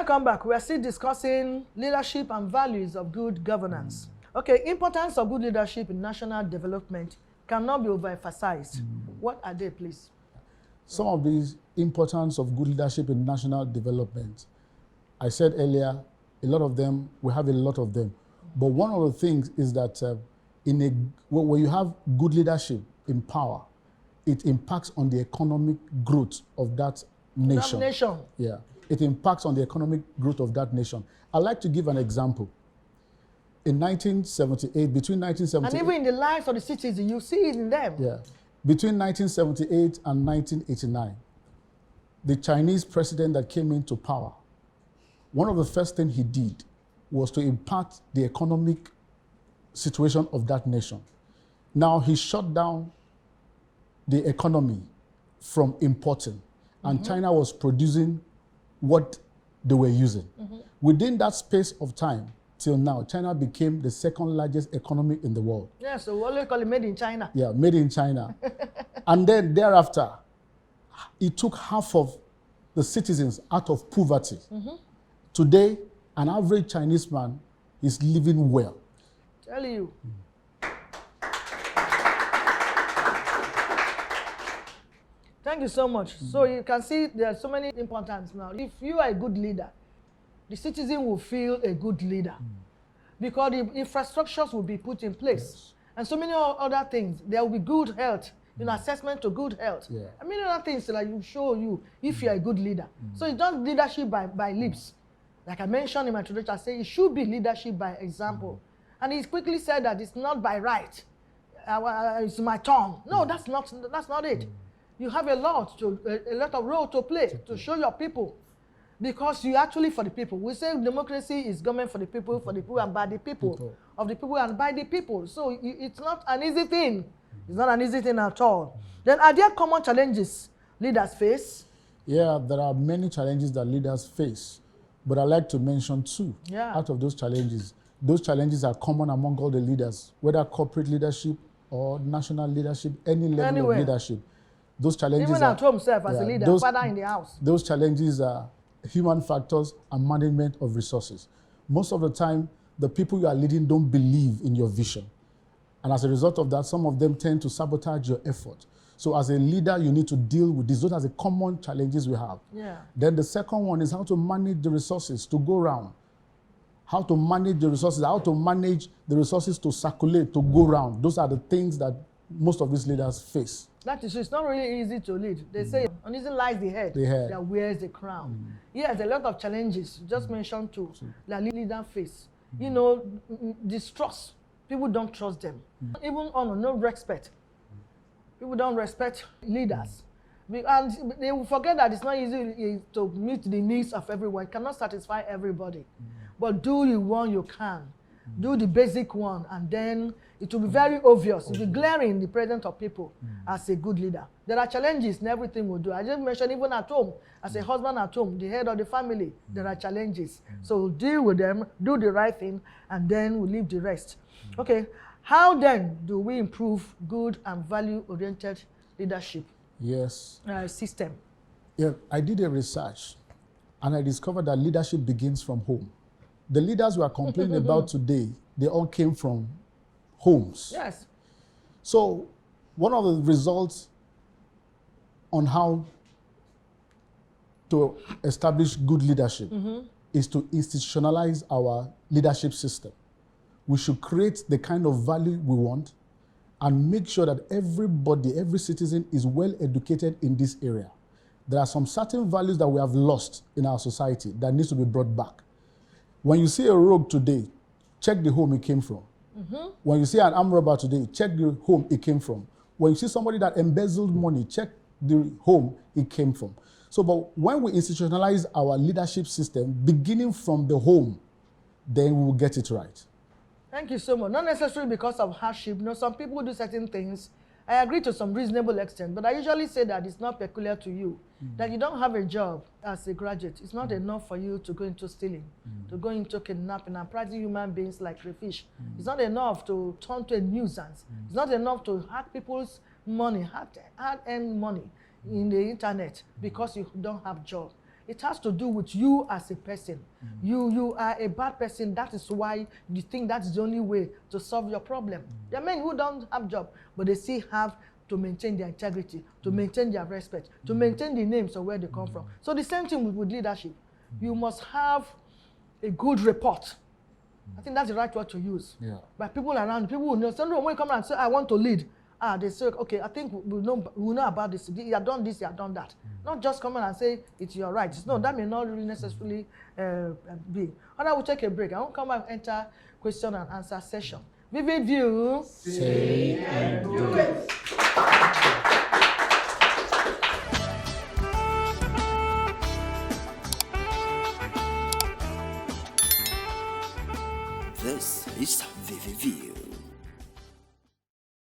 Welcome back. We are still discussing leadership and values of good governance. Okay, importance of good leadership in national development cannot be overemphasized. What are they, please? Some of these importance of good leadership in national development, I said earlier, a lot of them, we have a lot of them. But one of the things is that when you have good leadership in power, it impacts on the economic growth of that nation. Yeah, it impacts on the economic growth of that nation. I'd like to give an example. In 1978, between 1978... And even in the lives of the citizens, you see it in them. Yeah. Between 1978 and 1989, the Chinese president that came into power, one of the first things he did was to impact the economic situation of that nation. Now, he shut down the economy from importing, and China was producing what they were using. Within that space of time, till now, China became the second largest economy in the world. Yeah, so what do you call it? Made in China. Yeah, made in China. And then thereafter, it took half of the citizens out of poverty. Today, an average Chinese man is living well. Tell you. Thank you so much. So you can see there are so many importance now. If you are a good leader, the citizen will feel a good leader because the infrastructures will be put in place. And so many other things. There will be good health, assessment to good health. I mean, other things that you show you if you are a good leader. So it's not leadership by lips. Like I mentioned in my introduction, I say it should be leadership by example. And he quickly said that it's not by right. It's my tongue. No, that's not it. You have a lot of role to play to show your people. Because you actually for the people. We say democracy is government for the people, and by the people, of the people and by the people. So it's not an easy thing. It's not an easy thing at all. Then are there common challenges leaders face? Yeah, there are many challenges that leaders face. But I'd like to mention two out of those challenges. Those challenges are common among all the leaders, whether corporate leadership or national leadership, any level of leadership. Those challenges even at home self as a leader, father in the house. Those challenges are human factors and management of resources. Most of the time, the people you are leading don't believe in your vision. And as a result of that, some of them tend to sabotage your effort. So as a leader, you need to deal with these. Those are the common challenges we have. Then the second one is how to manage the resources to go around. How to manage the resources, how to manage the resources to circulate, to go around. Those are the things that most of these leaders face. That is, it's not really easy to lead. They say, uneasy lies the head that wears the crown. Yes, a lot of challenges, just mentioned two, that leaders face. Distrust. People don't trust them. Even honor, no respect. People don't respect leaders. And they will forget that it's not easy to meet the needs of everyone. It cannot satisfy everybody. But do the one you can. Do the basic one, and then it will be very obvious. It will be glaring in the presence of people as a good leader. There are challenges in everything we do. I just mentioned even at home, as a husband at home, the head of the family, there are challenges. So we'll deal with them, do the right thing, and then we'll leave the rest. Okay, how then do we improve good and value-oriented leadership system? Yeah, I did a research, and I discovered that leadership begins from home. The leaders we are complaining about today, they all came from homes. Yes. So one of the results on how to establish good leadership is to institutionalize our leadership system. We should create the kind of value we want and make sure that everybody, every citizen is well educated in this area. There are some certain values that we have lost in our society that needs to be brought back. When you see a rogue today, check the home it came from. When you see an armed robber today, check the home it came from. When you see somebody that embezzled money, check the home it came from. So, but when we institutionalize our leadership system, beginning from the home, then we will get it right. Thank you so much. Not necessarily because of hardship. Some people do certain things. I agree to some reasonable extent, but I usually say that it's not peculiar to you. That you don't have a job as a graduate. It's not enough for you to go into stealing, to go into kidnapping and pricing human beings like crayfish. It's not enough to turn to a nuisance. It's not enough to hack people's money, hard-earned money in the internet because you don't have a job. It has to do with you as a person. You are a bad person. That is why you think that's the only way to solve your problem. There are men who don't have job, but they still have to maintain their integrity, to maintain their respect, to maintain the names of where they come from. So the same thing with leadership. You must have a good report. I think that's the right word to use. Yeah. But people around, people who know. Sometimes when you come and say, I want to lead, they say, okay, I think we know about this. You have done this, you have done that. Not just come and say, it's your right. No, that may not really necessarily be. And I will take a break. I won't come and enter question and answer session. Vivid View. Say and do it.